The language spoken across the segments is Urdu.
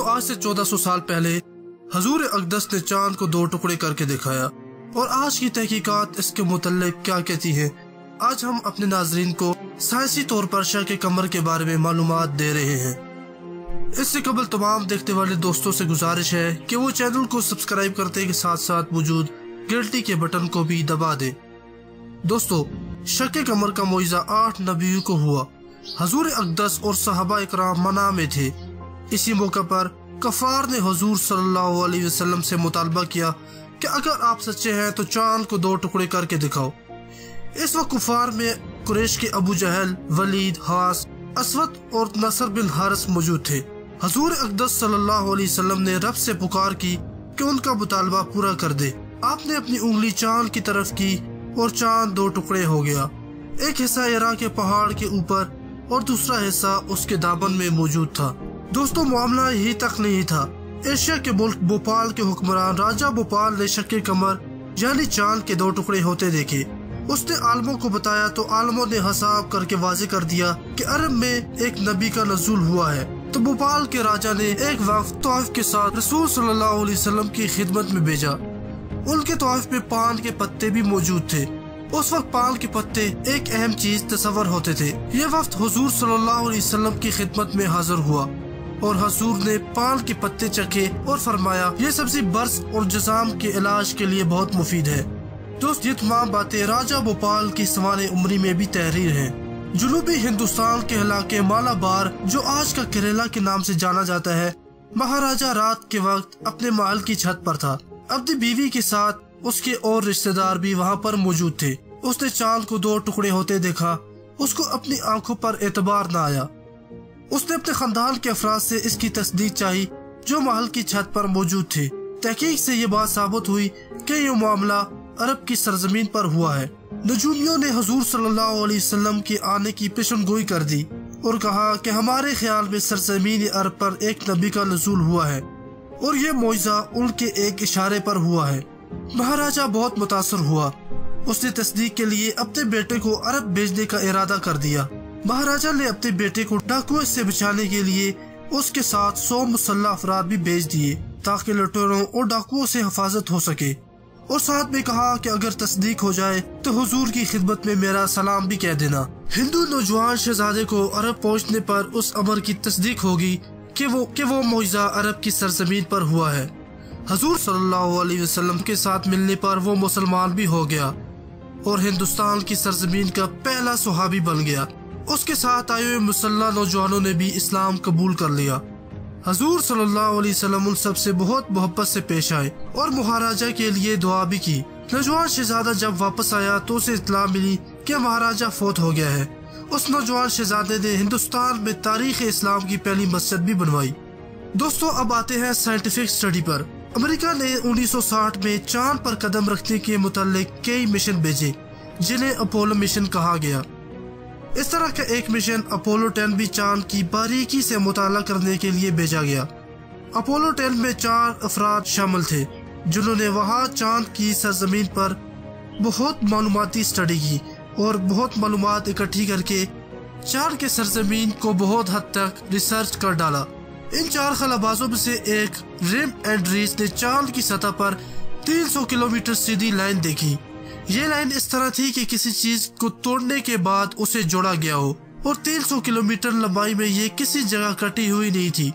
آج سے 1400 سال پہلے حضور اقدس نے چاند کو 2 ٹکڑے کر کے دکھایا، اور آج کی تحقیقات اس کے متعلق کیا کہتی ہیں؟ آج ہم اپنے ناظرین کو سائنسی طور پر شق قمر کے بارے میں معلومات دے رہے ہیں۔ اس سے قبل تمام دیکھنے والے دوستوں سے گزارش ہے کہ وہ چینل کو سبسکرائب کرتے کے ساتھ ساتھ موجود گھنٹی کے بٹن کو بھی دبا دیں۔ دوستو، شق قمر کا معجزہ 8 نبیوں کو ہوا۔ حضور اقدس اور صحابہ اکرام منع میں تھے۔ اسی موقع پر کفار نے حضور صلی اللہ علیہ وسلم سے مطالبہ کیا کہ اگر آپ سچے ہیں تو چاند کو 2 ٹکڑے کر کے دکھاؤ۔ اس وقت کفار میں قریش کے ابو جہل، ولید، حاس، اسود اور نصر بن حارث موجود تھے۔ حضور اقدس صلی اللہ علیہ وسلم نے رب سے پکار کی کہ ان کا مطالبہ پورا کر دے۔ آپ نے اپنی انگلی چاند کی طرف کی اور چاند 2 ٹکڑے ہو گیا۔ ایک حصہ عراق کے پہاڑ کے اوپر اور دوسرا حصہ اس کے دامن میں موجود تھا۔ دوستو، معاملہ یہی تک نہیں تھا۔ ایشیا کے ملک بھوپال کے حکمران راجہ بھوپال نے شق قمر یعنی چاند کے 2 ٹکڑے ہوتے دیکھے۔ اس نے عالموں کو بتایا تو عالموں نے حساب کر کے واضح کر دیا کہ عرب میں ایک نبی کا نزول ہوا ہے۔ تو بھوپال کے راجہ نے ایک وفد طائف کے ساتھ رسول صلی اللہ علیہ وسلم کی خدمت میں بھیجا۔ ان کے طائف میں پان کے پتے بھی موجود تھے۔ اس وقت پان کے پتے ایک اہم چیز تصور ہوتے تھے۔ یہ وفد حضور صلی اللہ علیہ وسلم کی خدمت میں حاضر ہوا اور حضور نے پان کے پتے چکھے اور فرمایا، یہ سبزی برس اور جزام کے علاج کے لیے بہت مفید ہے۔ دوست، یہ تمام باتیں راجہ بھوپال کی سوانح عمری میں بھی تحریر ہیں۔ جنوبی ہندوستان کے علاقے مالابار، جو آج کا کیرلا کے نام سے جانا جاتا ہے، مہاراجہ رات کے وقت اپنے محل کی چھت پر تھا۔ اپنی بیوی کے ساتھ اس کے اور رشتہ دار بھی وہاں پر موجود تھے۔ اس نے چاند کو 2 ٹکڑے ہوتے دیکھا۔ اس کو اپنی آنکھوں پر اعتبار نہ آیا۔ اس نے اپنے خاندان کے افراد سے اس کی تصدیق چاہی جو محل کی چھت پر موجود تھے۔ تحقیق سے یہ بات ثابت ہوئی کہ یہ معاملہ عرب کی سرزمین پر ہوا ہے۔ نجومیوں نے حضور صلی اللہ علیہ وسلم کے آنے کی پیشن گوئی کر دی اور کہا کہ ہمارے خیال میں سرزمین عرب پر ایک نبی کا نزول ہوا ہے اور یہ معجزہ ان کے ایک اشارے پر ہوا ہے۔ مہاراجہ بہت متاثر ہوا۔ اس نے تصدیق کے لیے اپنے بیٹے کو عرب بھیجنے کا ارادہ کر دیا۔ مہاراجہ نے اپنے بیٹے کو ڈاکوؤں سے بچانے کے لیے اس کے ساتھ 100 مسلح افراد بھی بھیج دیے تاکہ لٹوروں اور ڈاکوؤں سے حفاظت ہو سکے، اور ساتھ میں کہا کہ اگر تصدیق ہو جائے تو حضور کی خدمت میں میرا سلام بھی کہہ دینا۔ ہندو نوجوان شہزادے کو عرب پہنچنے پر اس امر کی تصدیق ہوگی کہ وہ معجزہ عرب کی سرزمین پر ہوا ہے۔ حضور صلی اللہ علیہ وسلم کے ساتھ ملنے پر وہ مسلمان بھی ہو گیا اور ہندوستان کی سرزمین کا پہلا صحابی بن گیا۔ اس کے ساتھ آئے ہوئے مسلح نوجوانوں نے بھی اسلام قبول کر لیا۔ حضور صلی اللہ علیہ وسلم ان سب سے بہت محبت سے پیش آئے اور مہاراجہ کے لیے دعا بھی کی۔ نوجوان شہزادہ جب واپس آیا تو اسے اطلاع ملی کہ مہاراجہ فوت ہو گیا ہے۔ اس نوجوان شہزادے نے ہندوستان میں تاریخ اسلام کی پہلی مسجد بھی بنوائی۔ دوستو، اب آتے ہیں سائنٹیفک اسٹڈی پر۔ امریکہ نے 1960 میں چاند پر قدم رکھنے کے متعلق کئی مشن بھیجے جنہیں اپولو مشن کہا گیا۔ اس طرح کا ایک مشن اپولو 10 بھی چاند کی باریکی سے مطالعہ کرنے کے لیے بھیجا گیا۔ اپولو 10 میں 4 افراد شامل تھے جنہوں نے وہاں چاند کی سرزمین پر بہت معلوماتی اسٹڈی کی اور بہت معلومات اکٹھی کر کے چاند کے سرزمین کو بہت حد تک ریسرچ کر ڈالا۔ ان 4 خلابازوں میں سے ایک ریم اینڈریس نے چاند کی سطح پر 300 کلومیٹر سیدھی لائن دیکھی۔ یہ لائن اس طرح تھی کہ کسی چیز کو توڑنے کے بعد اسے جوڑا گیا ہو، اور 300 کلومیٹر لمبائی میں یہ کسی جگہ کٹی ہوئی نہیں تھی،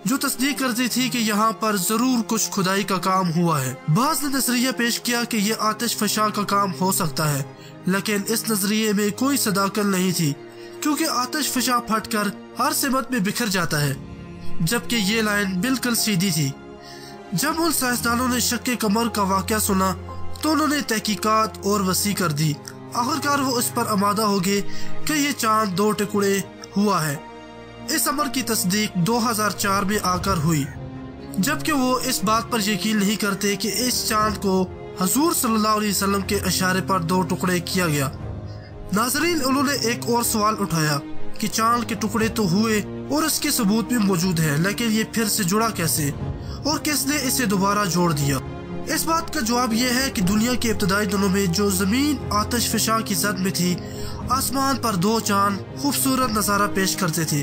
جو تصدیق کرتی تھی کہ یہاں پر ضرور کچھ کھدائی کا کام ہوا ہے۔ بعض نے نظریہ پیش کیا کہ یہ آتش فشاں کا کام ہو سکتا ہے، لیکن اس نظریے میں کوئی صداقت نہیں تھی کیونکہ آتش فشاں پھٹ کر ہر سمت میں بکھر جاتا ہے، جبکہ یہ لائن بالکل سیدھی تھی۔ جب ان سائنسدانوں نے شق قمر کا واقعہ سنا تو انہوں نے تحقیقات اور وسیع کر دی۔ آخرکار وہ اس پر آمادہ ہو گئے کہ یہ چاند 2 ٹکڑے ہوا ہے۔ اس امر کی تصدیق 2004 میں آ کر ہوئی، جبکہ وہ اس بات پر یقین نہیں کرتے کہ اس چاند کو حضور صلی اللہ علیہ وسلم کے اشارے پر 2 ٹکڑے کیا گیا۔ ناظرین، انہوں نے ایک اور سوال اٹھایا کہ چاند کے ٹکڑے تو ہوئے اور اس کے ثبوت بھی موجود ہے، لیکن یہ پھر سے جڑا کیسے اور کس نے اسے دوبارہ جوڑ دیا؟ اس بات کا جواب یہ ہے کہ دنیا کے ابتدائی دنوں میں جو زمین آتش فشاں کی زد میں تھی، آسمان پر 2 چاند خوبصورت نظارہ پیش کرتے تھے۔